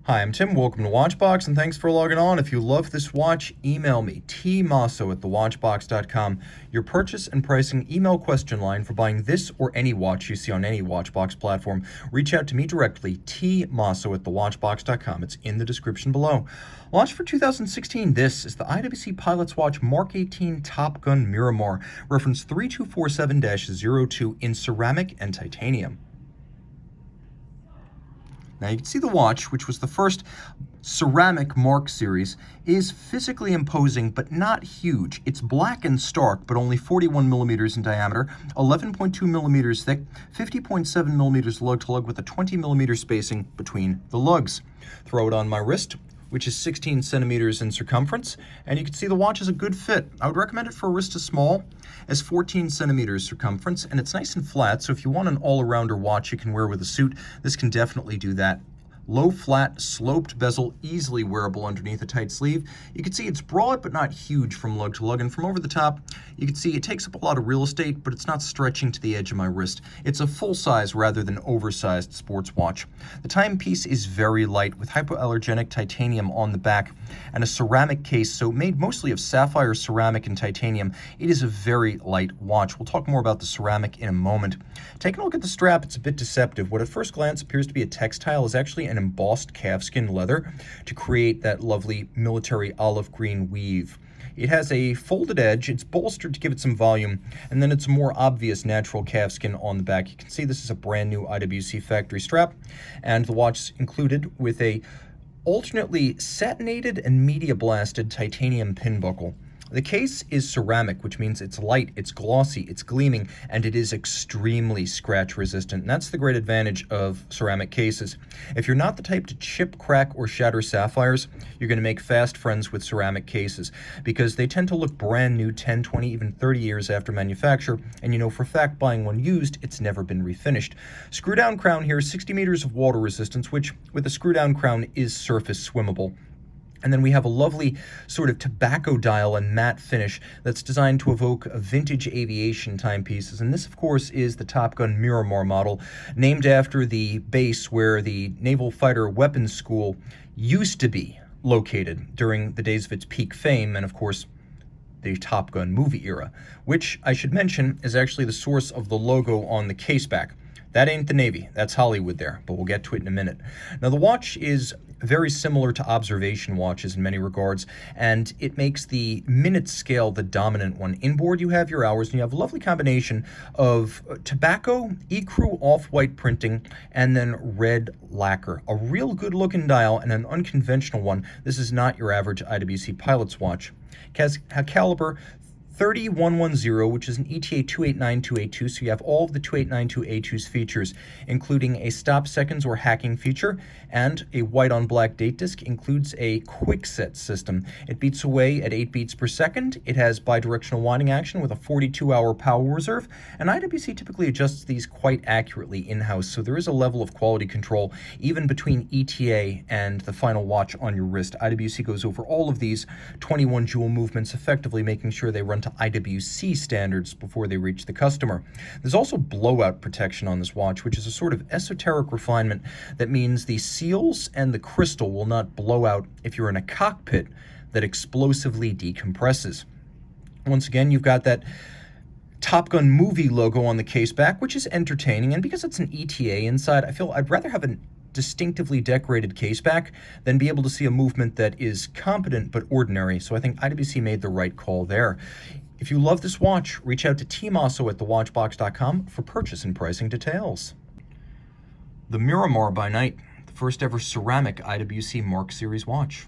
Hi, I'm Tim. Welcome to Watchbox, and thanks for logging on. If you love this watch, email me, tmosso@thewatchbox.com. Your purchase and pricing email question line for buying this or any watch you see on any Watchbox platform. Reach out to me directly, tmosso@thewatchbox.com. It's in the description below. Launched for 2016, this is the IWC Pilot's Watch Mark 18 Top Gun Miramar, reference 3247-02 in ceramic and titanium. Now you can see the watch, which was the first ceramic Mark series, is physically imposing but not huge. It's black and stark, but only 41 millimeters in diameter, 11.2 millimeters thick, 50.7 millimeters lug-to-lug with a 20 millimeter spacing between the lugs. Throw it on my wrist, which is 16 centimeters in circumference, and you can see the watch is a good fit. I would recommend it for a wrist as small as 14 centimeters circumference, and it's nice and flat, so if you want an all-arounder watch you can wear with a suit, this can definitely do that. Low, flat, sloped bezel, easily wearable underneath a tight sleeve. You can see it's broad but not huge from lug to lug, and from over the top, you can see it takes up a lot of real estate, but it's not stretching to the edge of my wrist. It's a full-size rather than oversized sports watch. The timepiece is very light with hypoallergenic titanium on the back and a ceramic case, so made mostly of sapphire, ceramic, and titanium. It is a very light watch. We'll talk more about the ceramic in a moment. Taking a look at the strap, it's a bit deceptive. What at first glance appears to be a textile is actually an embossed calfskin leather to create that lovely military olive green weave. It has a folded edge, it's bolstered to give it some volume, and then it's a more obvious natural calfskin on the back. You can see this is a brand new IWC factory strap, and the watch is included with a alternately satinated and media blasted titanium pin buckle. The case is ceramic, which means it's light, it's glossy, it's gleaming, and it is extremely scratch resistant. And that's the great advantage of ceramic cases. If you're not the type to chip, crack, or shatter sapphires, you're going to make fast friends with ceramic cases because they tend to look brand new 10, 20, even 30 years after manufacture, and you know for a fact buying one used, it's never been refinished. Screw down crown here, 60 meters of water resistance, which with a screw down crown is surface swimmable. And then we have a lovely sort of tobacco dial and matte finish that's designed to evoke vintage aviation timepieces. And this, of course, is the Top Gun Miramar model, named after the base where the Naval Fighter Weapons School used to be located during the days of its peak fame, and of course, the Top Gun movie era, which I should mention is actually the source of the logo on the caseback. That ain't the Navy, that's Hollywood there, but we'll get to it in a minute. Now the watch is very similar to observation watches in many regards, and it makes the minute scale the dominant one. Inboard you have your hours, and you have a lovely combination of tobacco, ecru off-white printing, and then red lacquer. A real good looking dial and an unconventional one. This is not your average IWC Pilot's watch. It has a caliber 30110, which is an ETA 289282, so you have all of the 289282's features, including a stop seconds or hacking feature, and a white on black date disc includes a quick set system. It beats away at 8 beats per second. It has bidirectional winding action with a 42-hour power reserve, and IWC typically adjusts these quite accurately in-house, so there is a level of quality control even between ETA and the final watch on your wrist. IWC goes over all of these 21 jewel movements, effectively making sure they run to IWC standards before they reach the customer. There's also blowout protection on this watch, which is a sort of esoteric refinement that means the seals and the crystal will not blow out if you're in a cockpit that explosively decompresses. Once again, you've got that Top Gun movie logo on the case back, which is entertaining, and because it's an ETA inside, I feel I'd rather have an distinctively decorated caseback than be able to see a movement that is competent but ordinary, so I think IWC made the right call there. If you love this watch, reach out to Team Mosso at thewatchbox.com for purchase and pricing details. The Miramar by night, the first ever ceramic IWC Mark Series watch.